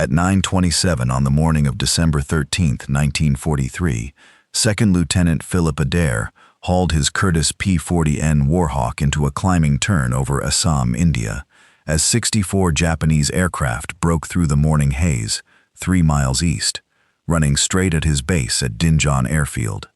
At 9:27 on the morning of December 13, 1943, 2nd Lieutenant Philip Adair hauled his Curtiss P-40N Warhawk into a climbing turn over Assam, India, as 64 Japanese aircraft broke through the morning haze 3 miles east, running straight at his base at Dinjan Airfield.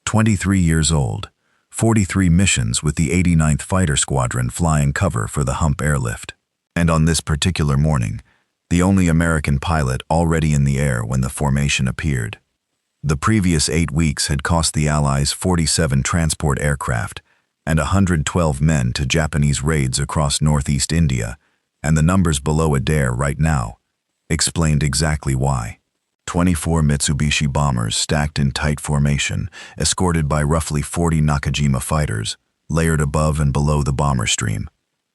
23 years old, 43 missions with the 89th Fighter Squadron flying cover for the Hump airlift. And on this particular morning, the only American pilot already in the air when the formation appeared. The previous 8 weeks had cost the Allies 47 transport aircraft and 112 men to Japanese raids across northeast India, and the numbers below Adair right now explained exactly why. 24 Mitsubishi bombers stacked in tight formation, escorted by roughly 40 Nakajima fighters, layered above and below the bomber stream.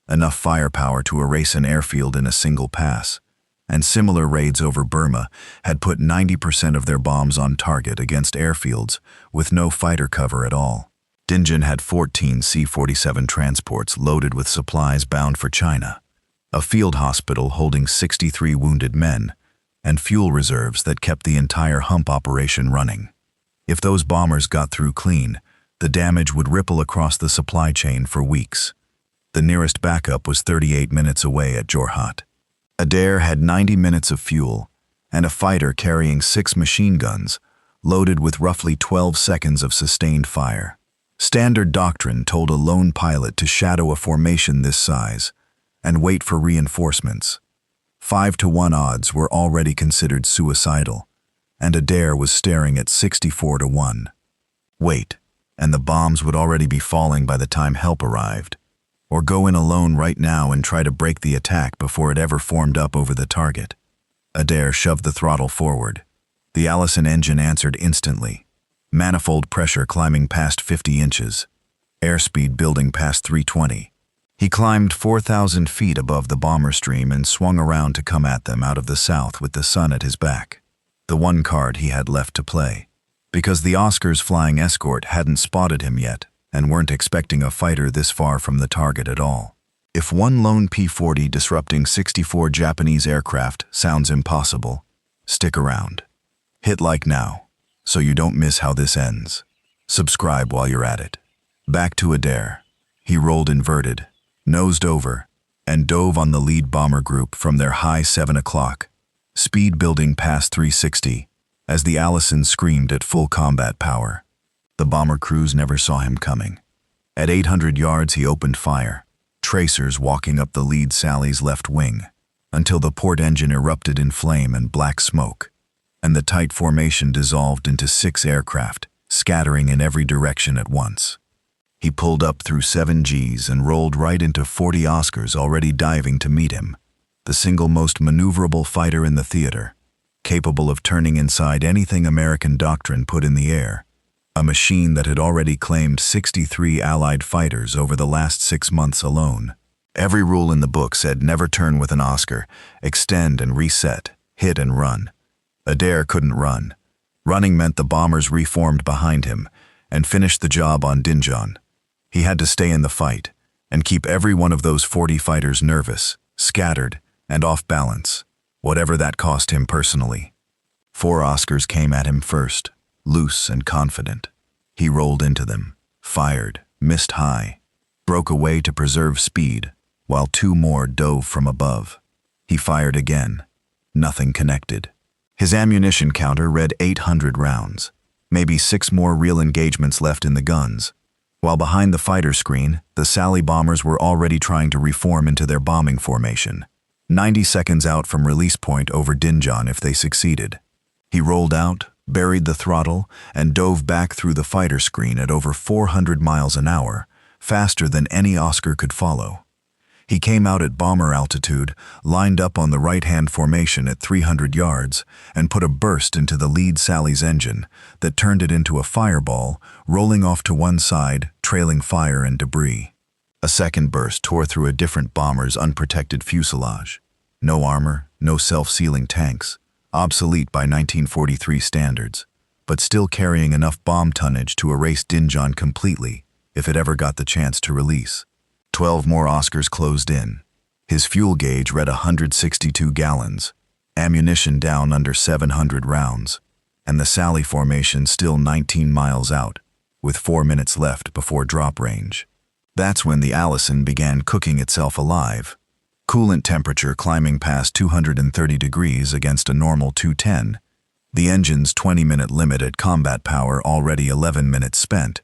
Enough firepower to erase an airfield in a single pass. And similar raids over Burma had put 90% of their bombs on target against airfields with no fighter cover at all. Dinjan had 14 C-47 transports loaded with supplies bound for China, a field hospital holding 63 wounded men, and fuel reserves that kept the entire Hump operation running. If those bombers got through clean, the damage would ripple across the supply chain for weeks. The nearest backup was 38 minutes away at Jorhat. Adair had 90 minutes of fuel and a fighter carrying 6 machine guns, loaded with roughly 12 seconds of sustained fire. Standard doctrine told a lone pilot to shadow a formation this size and wait for reinforcements. 5-to-1 odds were already considered suicidal, and Adair was staring at 64-to-1. Wait, and the bombs would already be falling by the time help arrived. Or go in alone right now and try to break the attack before it ever formed up over the target. Adair shoved the throttle forward. The Allison engine answered instantly. Manifold pressure climbing past 50 inches. Airspeed building past 320. He climbed 4,000 feet above the bomber stream and swung around to come at them out of the south with the sun at his back. The one card he had left to play. Because the Oscar's flying escort hadn't spotted him yet, and weren't expecting a fighter this far from the target at all. If one lone P-40 disrupting 64 Japanese aircraft sounds impossible, stick around. Hit like now, so you don't miss how this ends. Subscribe while you're at it. Back to Adair. He rolled inverted, nosed over, and dove on the lead bomber group from their high 7 o'clock, speed building past 360, as the Allison screamed at full combat power. The bomber crews never saw him coming. At 800 yards he opened fire, tracers walking up the lead Sally's left wing, until the port engine erupted in flame and black smoke, and the tight formation dissolved into 6 aircraft, scattering in every direction at once. He pulled up through 7 Gs and rolled right into 40 Oscars already diving to meet him, the single most maneuverable fighter in the theater, capable of turning inside anything American doctrine put in the air. A machine that had already claimed 63 Allied fighters over the last 6 months alone. Every rule in the book said never turn with an Oscar, extend and reset, hit and run. Adair couldn't run. Running meant the bombers reformed behind him and finished the job on Dinjan. He had to stay in the fight and keep every one of those 40 fighters nervous, scattered, and off balance, whatever that cost him personally. 4 Oscars came at him first. Loose and confident. He rolled into them, fired, missed high, broke away to preserve speed, while 2 more dove from above. He fired again. Nothing connected. His ammunition counter read 800 rounds, maybe 6 more real engagements left in the guns, while behind the fighter screen, the Sally bombers were already trying to reform into their bombing formation, 90 seconds out from release point over Dinjan if they succeeded. He rolled out, buried the throttle, and dove back through the fighter screen at over 400 miles an hour, faster than any Oscar could follow. He came out at bomber altitude, lined up on the right-hand formation at 300 yards, and put a burst into the lead Sally's engine that turned it into a fireball, rolling off to one side, trailing fire and debris. A second burst tore through a different bomber's unprotected fuselage. No armor, no self-sealing tanks. Obsolete by 1943 standards, but still carrying enough bomb tonnage to erase Dinjan completely if it ever got the chance to release. 12 more Oscars closed in. His fuel gauge read 162 gallons. ammunition down under 700 rounds, and the Sally formation still 19 miles out, with 4 minutes left before drop range. That's when the Allison began cooking itself alive, coolant temperature climbing past 230 degrees against a normal 210, the engine's 20-minute limit at combat power already 11 minutes spent,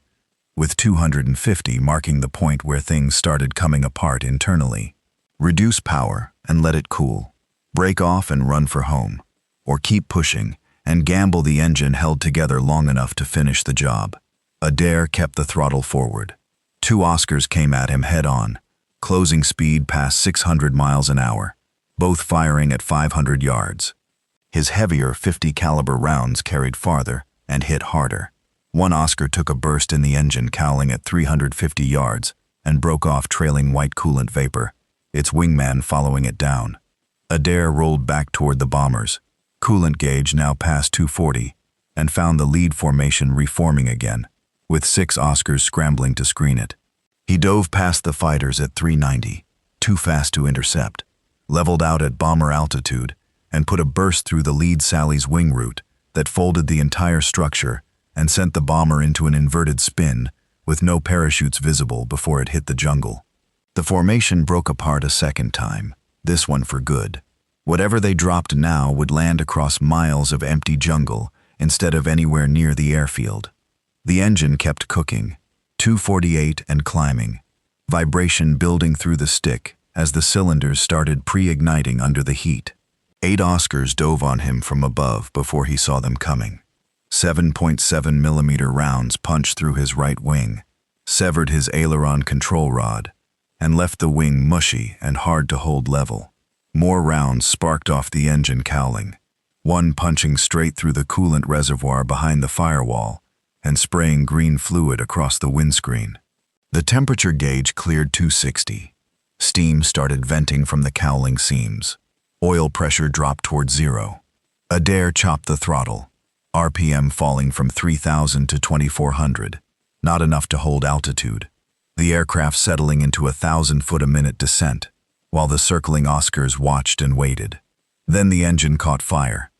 with 250 marking the point where things started coming apart internally. Reduce power and let it cool. Break off and run for home, or keep pushing and gamble the engine held together long enough to finish the job. Adair kept the throttle forward. 2 Oscars came at him head-on, closing speed past 600 miles an hour, both firing at 500 yards. His heavier .50 caliber rounds carried farther and hit harder. 1 Oscar took a burst in the engine cowling at 350 yards and broke off trailing white coolant vapor, its wingman following it down. Adair rolled back toward the bombers, coolant gauge now past 240, and found the lead formation reforming again, with 6 Oscars scrambling to screen it. He dove past the fighters at 390, too fast to intercept, leveled out at bomber altitude, and put a burst through the lead Sally's wing root that folded the entire structure and sent the bomber into an inverted spin with no parachutes visible before it hit the jungle. The formation broke apart a second time, this one for good. Whatever they dropped now would land across miles of empty jungle instead of anywhere near the airfield. The engine kept cooking, 248 and climbing, vibration building through the stick as the cylinders started pre-igniting under the heat. 8 Oscars dove on him from above before he saw them coming. 7.7 millimeter rounds punched through his right wing, severed his aileron control rod, and left the wing mushy and hard to hold level. More rounds sparked off the engine cowling, one punching straight through the coolant reservoir behind the firewall and spraying green fluid across the windscreen. The temperature gauge cleared 260. Steam started venting from the cowling seams. Oil pressure dropped toward 0. Adair chopped the throttle, RPM falling from 3,000 to 2,400, not enough to hold altitude. The aircraft settling into a 1,000-foot-a-minute descent, while the circling Oscars watched and waited. Then the engine caught fire,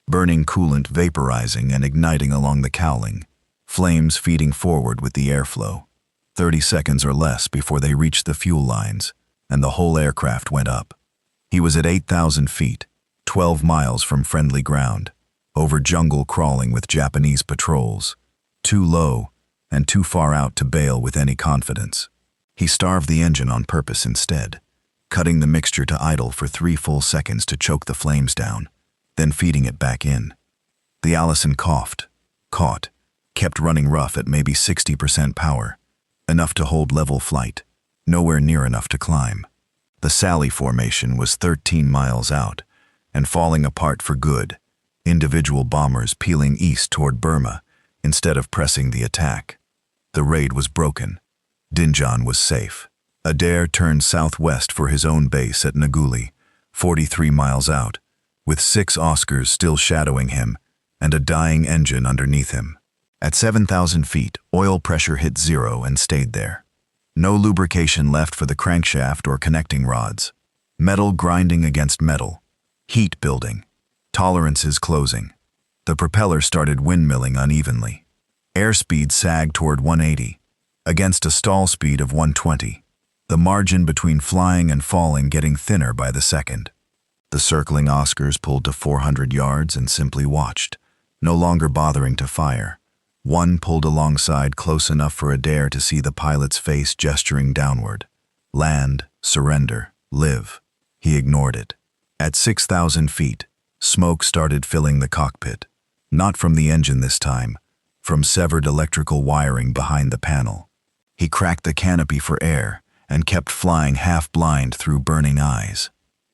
burning coolant vaporizing and igniting along the cowling, flames feeding forward with the airflow. 30 seconds or less before they reached the fuel lines, and the whole aircraft went up. He was at 8,000 feet, 12 miles from friendly ground, over jungle crawling with Japanese patrols, too low and too far out to bail with any confidence. He starved the engine on purpose instead, cutting the mixture to idle for 3 full seconds to choke the flames down, then feeding it back in. The Allison coughed, caught, kept running rough at maybe 60% power, enough to hold level flight, nowhere near enough to climb. The Sally formation was 13 miles out and falling apart for good, individual bombers peeling east toward Burma instead of pressing the attack. The raid was broken. Dinjan was safe. Adair turned southwest for his own base at Nguli, 43 miles out, with 6 Oscars still shadowing him and a dying engine underneath him. At 7,000 feet, oil pressure hit 0 and stayed there. No lubrication left for the crankshaft or connecting rods. Metal grinding against metal. Heat building. Tolerances closing. The propeller started windmilling unevenly. Airspeed sagged toward 180, against a stall speed of 120. The margin between flying and falling getting thinner by the second. The circling Oscars pulled to 400 yards and simply watched, no longer bothering to fire. One pulled alongside close enough for Adair to see the pilot's face gesturing downward. Land, surrender, live. He ignored it. At 6,000 feet, smoke started filling the cockpit. Not from the engine this time, from severed electrical wiring behind the panel. He cracked the canopy for air and kept flying half-blind through burning eyes.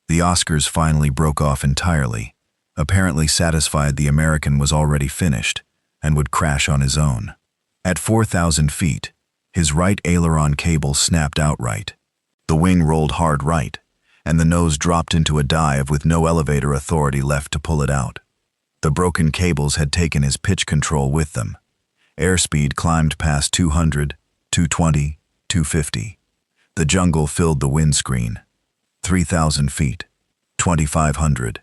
The Oscars finally broke off entirely, apparently satisfied the American was already finished and would crash on his own. At 4,000 feet, his right aileron cable snapped outright. The wing rolled hard right, and the nose dropped into a dive with no elevator authority left to pull it out. The broken cables had taken his pitch control with them. Airspeed climbed past 200, 220, 250. The jungle filled the windscreen. 3,000 feet, 2,500,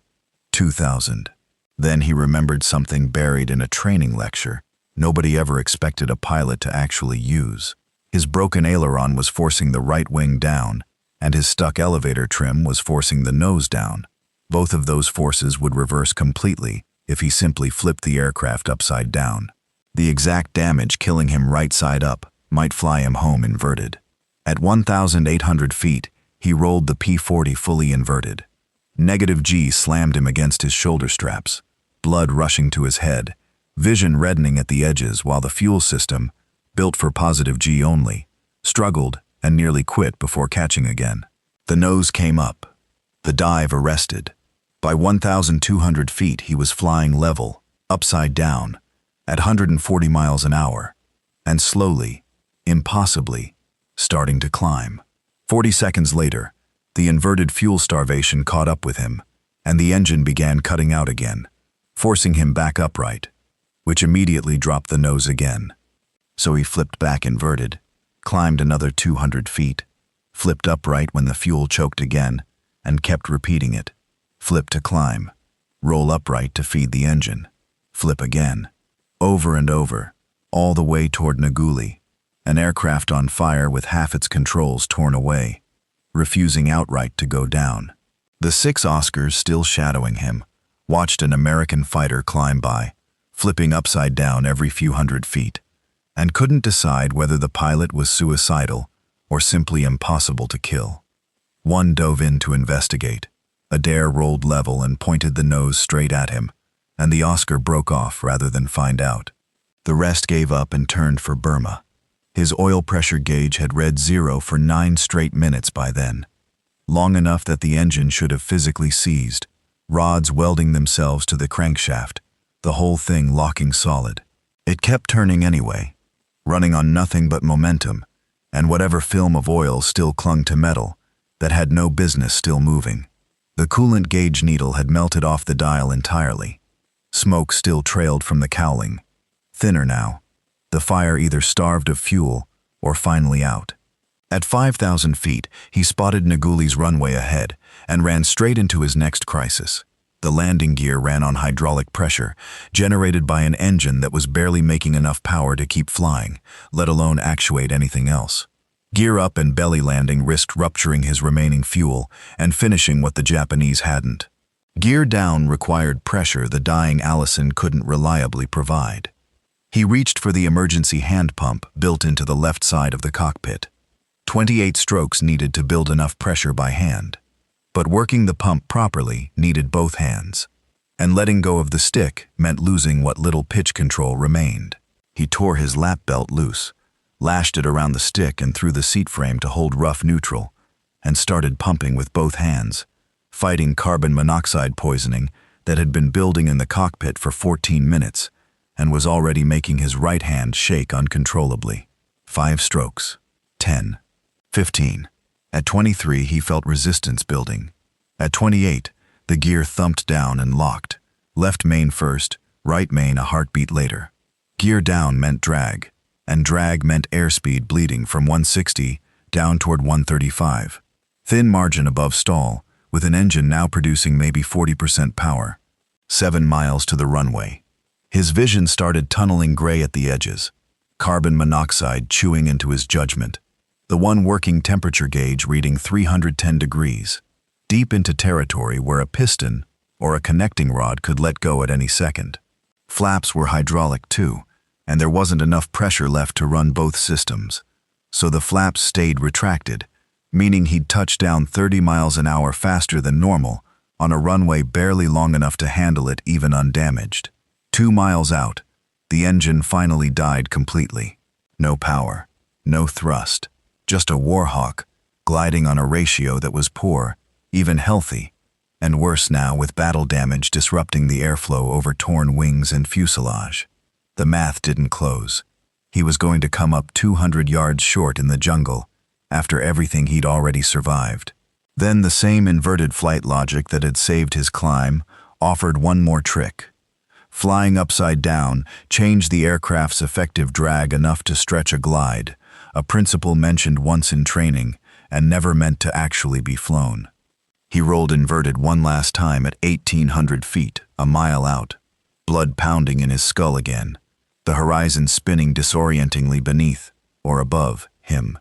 2,000. Then he remembered something buried in a training lecture nobody ever expected a pilot to actually use. His broken aileron was forcing the right wing down, and his stuck elevator trim was forcing the nose down. Both of those forces would reverse completely if he simply flipped the aircraft upside down. The exact damage killing him right side up might fly him home inverted. At 1,800 feet, he rolled the P-40 fully inverted. Negative G slammed him against his shoulder straps, blood rushing to his head, vision reddening at the edges while the fuel system, built for positive G only, struggled and nearly quit before catching again. The nose came up. The dive arrested. By 1,200 feet, he was flying level, upside down, at 140 miles an hour, and slowly, impossibly, starting to climb. 40 seconds later, the inverted fuel starvation caught up with him, and the engine began cutting out again, forcing him back upright, which immediately dropped the nose again. So he flipped back inverted, climbed another 200 feet, flipped upright when the fuel choked again, and kept repeating it. Flip to climb, roll upright to feed the engine, flip again, over and over, all the way toward Naguli, an aircraft on fire with half its controls torn away, refusing outright to go down. The 6 Oscars, still shadowing him, watched an American fighter climb by, flipping upside down every few hundred feet, and couldn't decide whether the pilot was suicidal or simply impossible to kill. One dove in to investigate. Adair rolled level and pointed the nose straight at him, and the Oscar broke off rather than find out. The rest gave up and turned for Burma. His oil pressure gauge had read 0 for 9 straight minutes by then, long enough that the engine should have physically seized, rods welding themselves to the crankshaft, the whole thing locking solid. It kept turning anyway, running on nothing but momentum, and whatever film of oil still clung to metal that had no business still moving. The coolant gauge needle had melted off the dial entirely. Smoke still trailed from the cowling, thinner now, the fire either starved of fuel or finally out. At 5,000 feet, he spotted Naguli's runway ahead and ran straight into his next crisis. The landing gear ran on hydraulic pressure, generated by an engine that was barely making enough power to keep flying, let alone actuate anything else. Gear up and belly landing risked rupturing his remaining fuel and finishing what the Japanese hadn't. Gear down required pressure the dying Allison couldn't reliably provide. He reached for the emergency hand pump built into the left side of the cockpit. 28 strokes needed to build enough pressure by hand. But working the pump properly needed both hands. And letting go of the stick meant losing what little pitch control remained. He tore his lap belt loose, lashed it around the stick and through the seat frame to hold rough neutral, and started pumping with both hands, fighting carbon monoxide poisoning that had been building in the cockpit for 14 minutes and was already making his right hand shake uncontrollably. 5 strokes. 10. 15. At 23, he felt resistance building. At 28, the gear thumped down and locked. Left main first, right main a heartbeat later. Gear down meant drag, and drag meant airspeed bleeding from 160 down toward 135. Thin margin above stall, with an engine now producing maybe 40% power. 7 miles to the runway. His vision started tunneling gray at the edges, carbon monoxide chewing into his judgment. The one working temperature gauge reading 310 degrees, deep into territory where a piston or a connecting rod could let go at any second. Flaps were hydraulic too, and there wasn't enough pressure left to run both systems, so the flaps stayed retracted, meaning he'd touch down 30 miles an hour faster than normal on a runway barely long enough to handle it even undamaged. 2 miles out, the engine finally died completely. No power, no thrust, just a Warhawk gliding on a ratio that was poor, even healthy, and worse now with battle damage disrupting the airflow over torn wings and fuselage. The math didn't close. He was going to come up 200 yards short in the jungle after everything he'd already survived. Then the same inverted flight logic that had saved his climb offered one more trick. Flying upside down changed the aircraft's effective drag enough to stretch a glide, a principle mentioned once in training and never meant to actually be flown. He rolled inverted one last time at 1,800 feet, a mile out, blood pounding in his skull again, the horizon spinning disorientingly beneath, or above, him.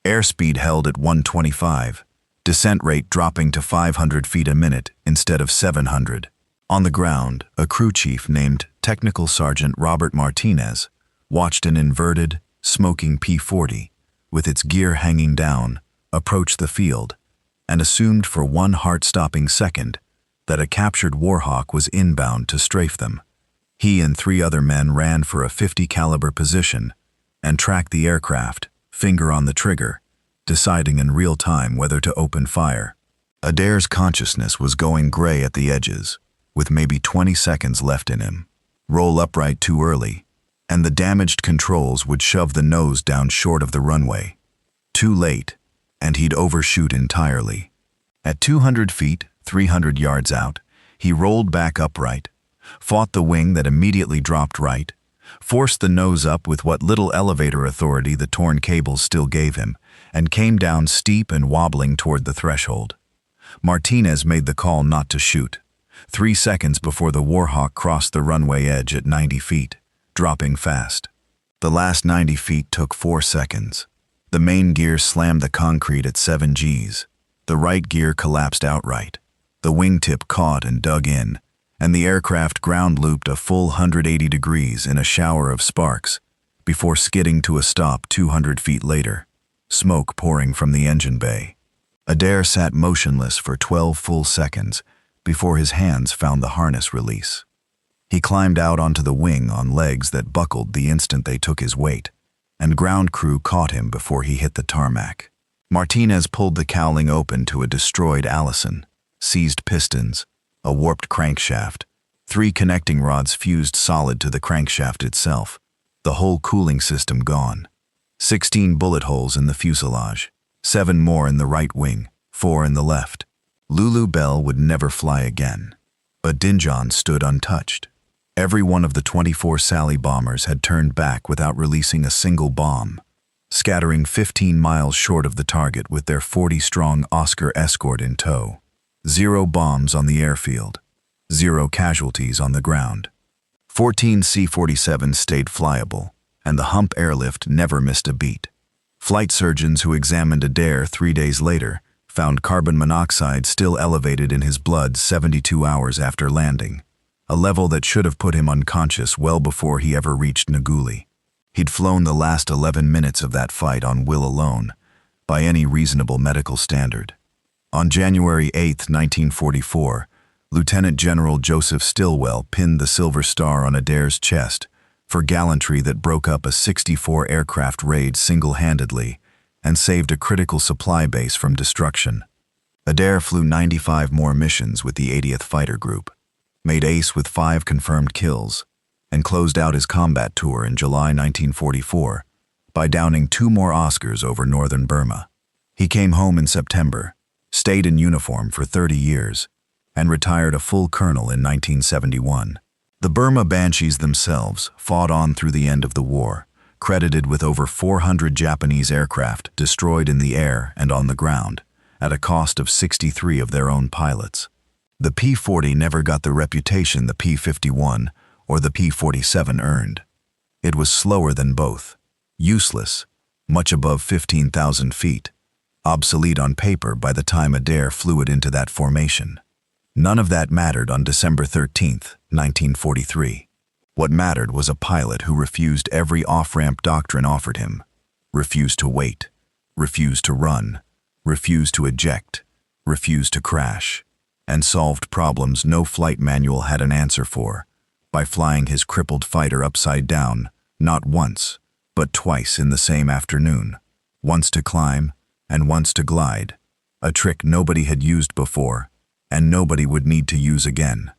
Airspeed held at 125, descent rate dropping to 500 feet a minute instead of 700. On the ground, a crew chief named Technical Sergeant Robert Martinez watched an inverted, smoking P-40, with its gear hanging down, approach the field, and assumed for one heart-stopping second that a captured Warhawk was inbound to strafe them. He and 3 other men ran for a .50 caliber position and tracked the aircraft, finger on the trigger, deciding in real time whether to open fire. Adair's consciousness was going gray at the edges, with maybe 20 seconds left in him. Roll upright too early, and the damaged controls would shove the nose down short of the runway. Too late, and he'd overshoot entirely. At 200 feet, 300 yards out, he rolled back upright, fought the wing that immediately dropped right, forced the nose up with what little elevator authority the torn cables still gave him, and came down steep and wobbling toward the threshold. Martinez made the call not to shoot, 3 seconds before the Warhawk crossed the runway edge at 90 feet, dropping fast. The last 90 feet took 4 seconds. The main gear slammed the concrete at 7 Gs. The right gear collapsed outright. The wingtip caught and dug in, and the aircraft ground looped a full 180 degrees in a shower of sparks before skidding to a stop 200 feet later, smoke pouring from the engine bay. Adair sat motionless for 12 full seconds before his hands found the harness release. He climbed out onto the wing on legs that buckled the instant they took his weight, and ground crew caught him before he hit the tarmac. Martinez pulled the cowling open to a destroyed Allison, seized pistons, a warped crankshaft, 3 connecting rods fused solid to the crankshaft itself, the whole cooling system gone, 16 bullet holes in the fuselage, 7 more in the right wing, 4 in the left. Lulu Bell would never fly again, but Dinjon stood untouched. Every one of the 24 Sally bombers had turned back without releasing a single bomb, scattering 15 miles short of the target with their 40-strong Oscar escort in tow. 0 bombs on the airfield, 0 casualties on the ground. 14 C-47s stayed flyable, and the hump airlift never missed a beat. Flight surgeons who examined Adair 3 days later found carbon monoxide still elevated in his blood 72 hours after landing, a level that should have put him unconscious well before he ever reached Nguli. He'd flown the last 11 minutes of that fight on will alone, by any reasonable medical standard. On January 8, 1944, Lieutenant General Joseph Stilwell pinned the Silver Star on Adair's chest for gallantry that broke up a 64-aircraft raid single-handedly and saved a critical supply base from destruction. Adair flew 95 more missions with the 80th Fighter Group, made ace with 5 confirmed kills, and closed out his combat tour in July 1944 by downing 2 more Oscars over northern Burma. He came home in September, stayed in uniform for 30 years, and retired a full colonel in 1971. The Burma Banshees themselves fought on through the end of the war, credited with over 400 Japanese aircraft destroyed in the air and on the ground, at a cost of 63 of their own pilots. The P-40 never got the reputation the P-51 or the P-47 earned. It was slower than both, useless, much above 15,000 feet, obsolete on paper by the time Adair flew it into that formation. None of that mattered on December 13, 1943. What mattered was a pilot who refused every off-ramp doctrine offered him, refused to wait, refused to run, refused to eject, refused to crash, and solved problems no flight manual had an answer for by flying his crippled fighter upside down, not once, but twice in the same afternoon, once to climb and once to glide, a trick nobody had used before and nobody would need to use again.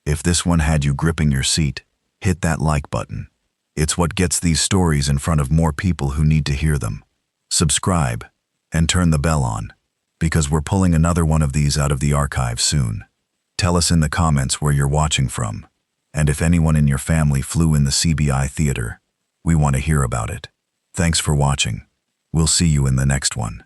If this one had you gripping your seat, hit that like button. It's what gets these stories in front of more people who need to hear them. Subscribe and turn the bell on, because we're pulling another one of these out of the archive soon. Tell us in the comments where you're watching from, and if anyone in your family flew in the CBI theater. We want to hear about it. Thanks for watching. We'll see you in the next one.